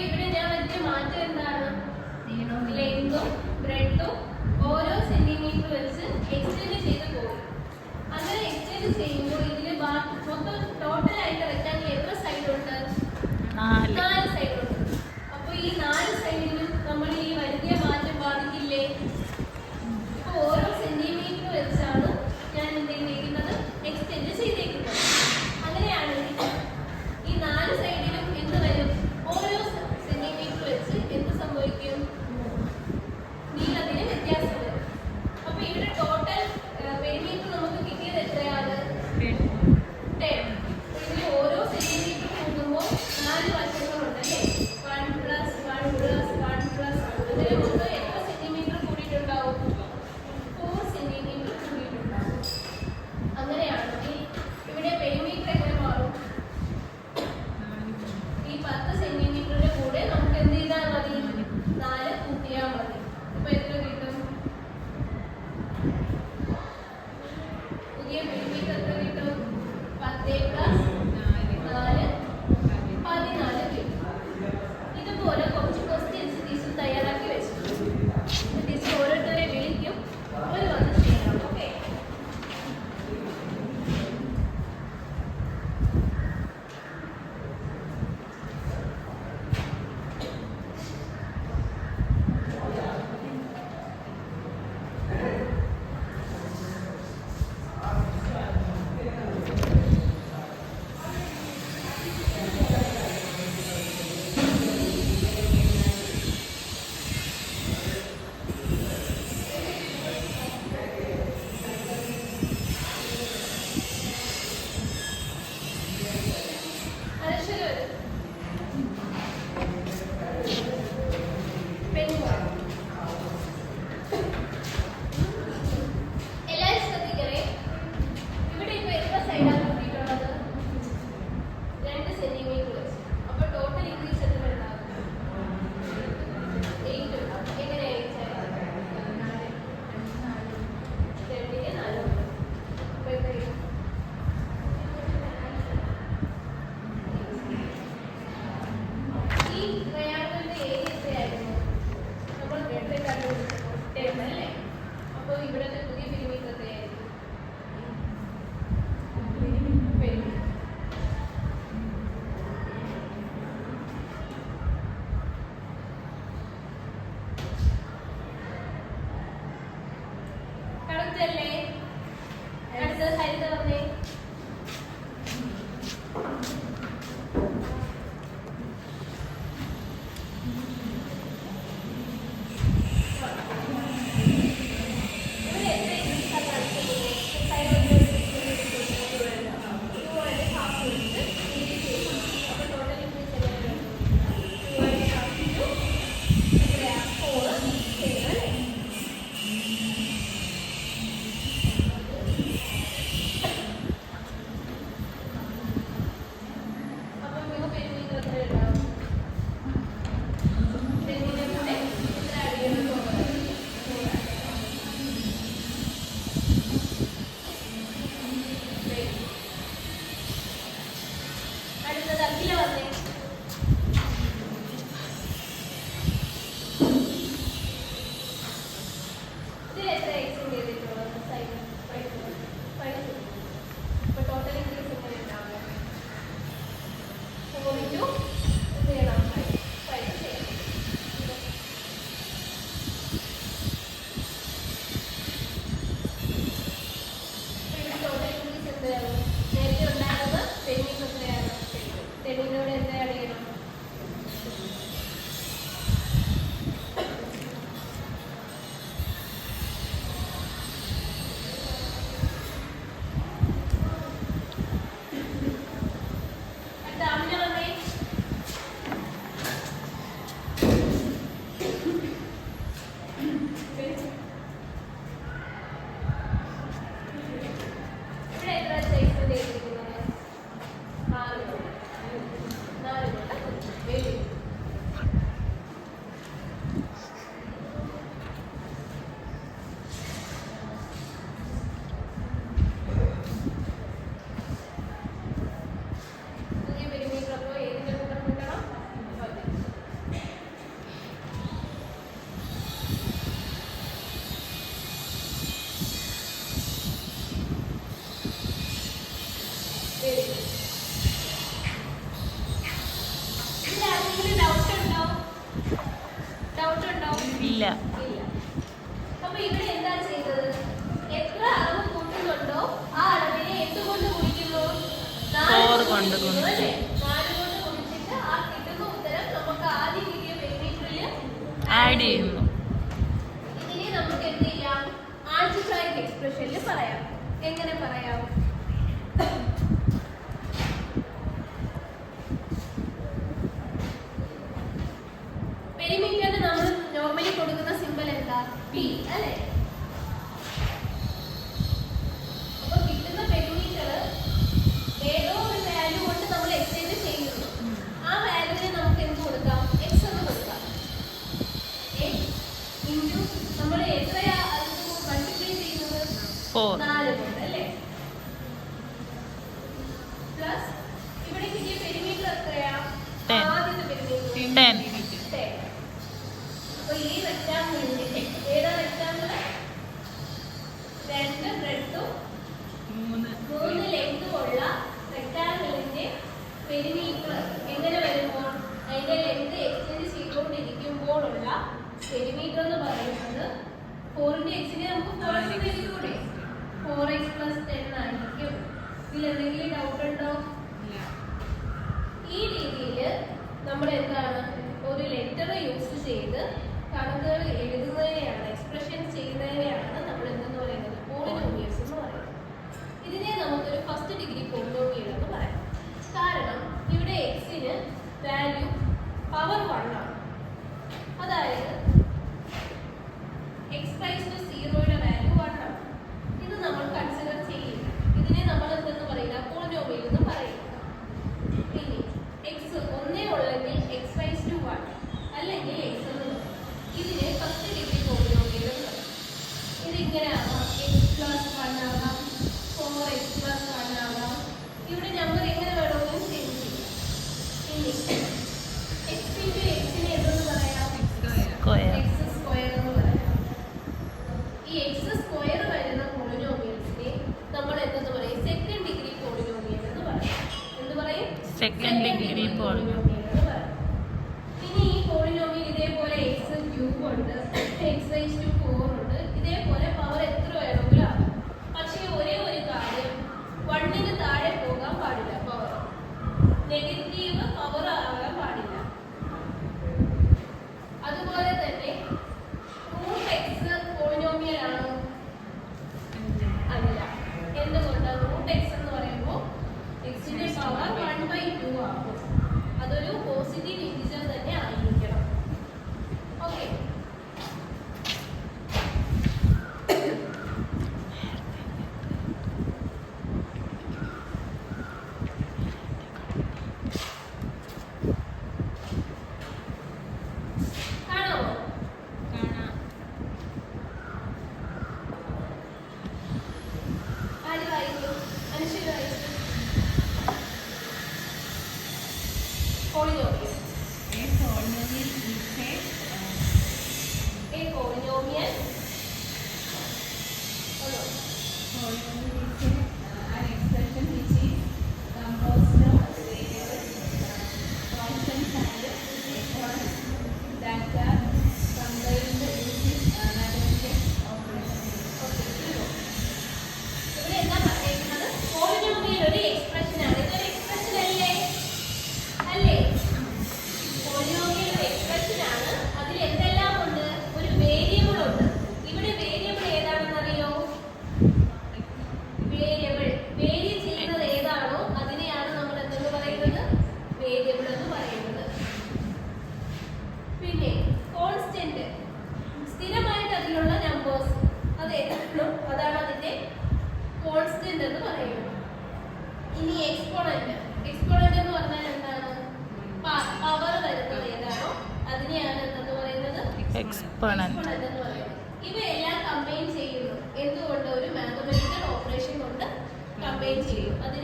ഇവിടെ ഞാൻ വരുത്തിയ മാറ്റം എന്താണ്? ലെങ്തും ബ്രെഡും ഓരോ സെന്റിമീറ്റർ വെച്ച് എക്സ്റ്റെൻഡ് ചെയ്ത് പോകും. അങ്ങനെ എക്സ്റ്റെൻഡ് ചെയ്യുമ്പോൾ ഇതിന് മൊത്തം ടോട്ടലായിട്ട് റെക്ടാങ്കിൾ എത്ര സൈഡ് ഉണ്ട്? 4 സൈഡ് ഉണ്ട്. അപ്പോൾ ഈ 4 സൈഡിലും നമ്മൾ ഈ വരുത്തിയ മാറ്റം ബാധിക്കില്ലേ? ഇപ്പോൾ ഓരോ സെന്റിമീറ്റർ വെച്ചാണ് ഞാൻ എന്ത് ചെയ്തിരിക്കുന്നത്? എക്സ്റ്റെൻഡ് ചെയ്തേക്കുന്നത്. അങ്ങനെയാണെങ്കിൽ ഈ 4 സൈഡിലും എന്ത് വരും? ഓരോ സെന്റിമീറ്റർ വെച്ച് എന്ത് സംഭവിക്കും? നീളത്തിന് വ്യത്യാസം വരും. അപ്പൊ ഇവിടെ ടോട്ടൽ പെരിമീറ്റർ നമുക്ക് കിട്ടിയത് എത്രയാണ്? 10. ഇതിൽ ഓരോ സെന്റിമീറ്റർ കൂടുമ്പോൾ ഇല്ല. അപ്പൊ ഇവിടെ എന്താ ചെയ്തത്? എത്ര അളവ് കൂട്ടുന്നുണ്ടോ ആ അളവിനെ എന്തുകൊണ്ട് ഗുണിക്കുന്നു? 4 കൊണ്ട് ഗുണിക്കുന്നു. 4 കൊണ്ട് ഗുണിച്ചിട്ട് ആ കിട്ടുന്ന ഉത്തരം നമുക്ക് ആദ്യം കിട്ടിയ പെരിമീറ്ററിൽ ആഡ് ചെയ്യുന്നു. ഇതിനെ നമുക്ക് എന്ത് ചെയ്യാം? ആൾജിബ്രായിക് എക്സ്പ്രഷനിൽ പറയാം. എങ്ങനെ പറയാം? പെരിമീറ്ററിന് നമ്മൾ നോർമലി കൊടുക്കുന്ന സിമ്പൽ എന്താ? പി അല്ലേ? അപ്പൊ കിട്ടുന്ന പെരിമീറ്റർ ഏതോ ഒരു വാല്യൂ കൊണ്ട് നമ്മൾ എക്സ്റ്റെൻഡ് ചെയ്യുന്നു. ആ വാല്യൂവിനെ നമുക്ക് എന്ത് കൊടുക്കാം? എക്സ് എന്ന് കൊടുക്കാം. ഇൻറ്റു നമ്മൾ എത്രയാ മൾട്ടിപ്ലൈ ചെയ്യുന്നത്? 4 കൊണ്ട് അല്ലേ? പ്ലസ് ഇവിടെ കിട്ടിയ പെരിമീറ്റർ എത്രയാ? 10. ആദ്യത്തെ പെരിമീറ്റർ 10. 10. അപ്പൊ ഈ റെക്ടാങ്കിളിന്റെ ഏതാ റെക്ടാങ്കിൾ? 2 ബ്രെഡ്ത്തും 3 ലെങ്തും ഉള്ള റെക്ടാങ്കിളിന്റെ പെരിമീറ്റർ എങ്ങനെ വരുമ്പോൾ അതിന്റെ ലെങ്ത് എക്സ്റ്റെൻഡ് ചെയ്തുകൊണ്ടിരിക്കുമ്പോഴുള്ള പെരിമീറ്റർ എന്ന് പറയുന്നത് 4 എക്സിനെ നമുക്ക് 4x എഴുതിക്കൂടെ? 4x + 10 ആയിരിക്കും. ഇതിൽ എന്തെങ്കിലും ഡൗട്ട് ഉണ്ടോ? ഈ രീതിയിൽ നമ്മൾ എന്താണ് ഒരു ലെറ്റർ യൂസ് ചെയ്ത് കണക്കുകൾ എഴുതുന്നതിനെയാണ്, എക്സ്പ്രഷൻ ചെയ്യുന്നതിനെയാണ് നമ്മൾ എന്തെന്ന് പറയുന്നത്? പോളിനോമിയൽസ് എന്ന് പറയുന്നത്. ഇതിനെ നമുക്കൊരു ഫസ്റ്റ് ഡിഗ്രി പോളിനോമിയൽ എന്ന് പറയാം. കാരണം ഇവിടെ എക്സിന് വാല്യൂ പവർ 1 ആണ്. അതായത് x⁻0യുടെ വാല്യൂ 1 ആണ്. ഇത് നമ്മൾ കൺസിഡർ ചെയ്യില്ല. ഇതിനെ നമ്മൾ എന്തെന്ന് പറയില്ല? പോളിനോമിയൽ എന്ന് പറയില്ല. ഇനി എക്സ് ഒന്നേ ഉള്ളെങ്കിൽ x⁻1 അല്ലെങ്കിൽ x എന്ന് പറയും. ഇതിനെ ഫസ്റ്റ് ഡിഗ്രി പോളിനോമിയൽ എന്ന് പറയും. ഇതിങ്ങനെ ആവാം, x+1 ആവാം, 4x+1 ആവാം. ഇവിടെ നമ്പർ എങ്ങനെ വേണമെങ്കിലും ചേഞ്ച് ചെയ്യാം. ഇനി x നെ എന്തെന്ന് പറയാം? സ്ക്വയർ. x² എന്ന് പറയാം. ഈ x² വരുന്ന പോളിനോമിയൽസിനെ നമ്മൾ എന്തെന്ന് പറയും? സെക്കൻഡ് ഡിഗ്രി പോളിനോമിയൽ എന്ന് പറയും. എന്ത് പറയും? സെക്കൻഡ് ഡിഗ്രി പോളിനോമിയൽ എന്ന് പറയും. ഇനി ഈ പോളിനോമിയൽ ഇതേപോലെ x³ ഉണ്ട്, x⁻4 ഉണ്ട്. ഇതേപോലെ പവർ എത്ര വേണമെങ്കിലും ആകാം. പക്ഷേ ഒരേ ഒരു കാര്യം, 1ന് താഴെ പോകാൻ പാടില്ല. പവർ നെഗറ്റീവ് പവർ ആകാൻ പാടില്ല. അതുപോലെ തന്നെ √x പോളിനോമിയൽ ആണോ? അല്ല. എന്തുകൊണ്ടാണ്? √x എന്ന് പറയുമ്പോൾ എക്സിന്റെ പവർ 1/2 ആകും. അതൊരു പോസിറ്റീവ് ഇൻറ്റിജർ തന്നെ ആയിരിക്കണം. ഓക്കെ. കാണാമോ? ആര് വായിക്കും? അനുശ്വര വായിക്കും. Polynomial. A polynomial. An expression which is composed of variables, constants and exponents that are combined using mathematical operations. ഇവിടെ എന്താ പറയുന്നത്? പോളിനോമിയൽ ഒരു എക്സ്പ്രഷൻ ആണ്. ഇതൊരു എക്സ്പ്രഷൻ അല്ലേ? അല്ലേ? പോളിനോമിയൽ ഒരു എക്സ്പ്രഷൻ ആണ്. അതിൽ എന്തെല്ലാം ഉണ്ട്? ഒരു വേരിയബിൾ ഉണ്ട്. ഇവിടെ വേരിയബിൾ ഏതാണെന്നറിയോ? വേരിയബിൾ വേരി ചെയ്യുന്നത് ഏതാണോ അതിനെയാണ് നമ്മൾ എന്തെന്ന് പറയുന്നത്? വേരിയബിൾ എന്ന് പറയുന്നത്. പിന്നെ കോൺസ്റ്റന്റ്, സ്ഥിരമായിട്ട് അതിലുള്ള നമ്പേഴ്സ്, അത് ഏതാണോ അതാണ് അതിന്റെ കോൺസ്റ്റന്റ് എന്ന് പറയുന്നത്. ഇനി എക്സ്പോണന്റ്. എക്സ്പോണന്റ് എന്ന് പറഞ്ഞാൽ എന്താണ്? പവർ വരുന്നത് ഏതാണോ അതിനെയാണ് എന്തെന്ന് പറയുന്നത്? എക്സ്പോണന്റ് എന്ന് പറയുന്നത്. ഇവയെല്ലാം കമ്പൈൻ ചെയ്യുന്നു. എന്തുകൊണ്ട്? ഒരു മാത്തമാറ്റിക്കൽ ഓപ്പറേഷൻ കൊണ്ട് കമ്പൈൻ ചെയ്യും. അതിന്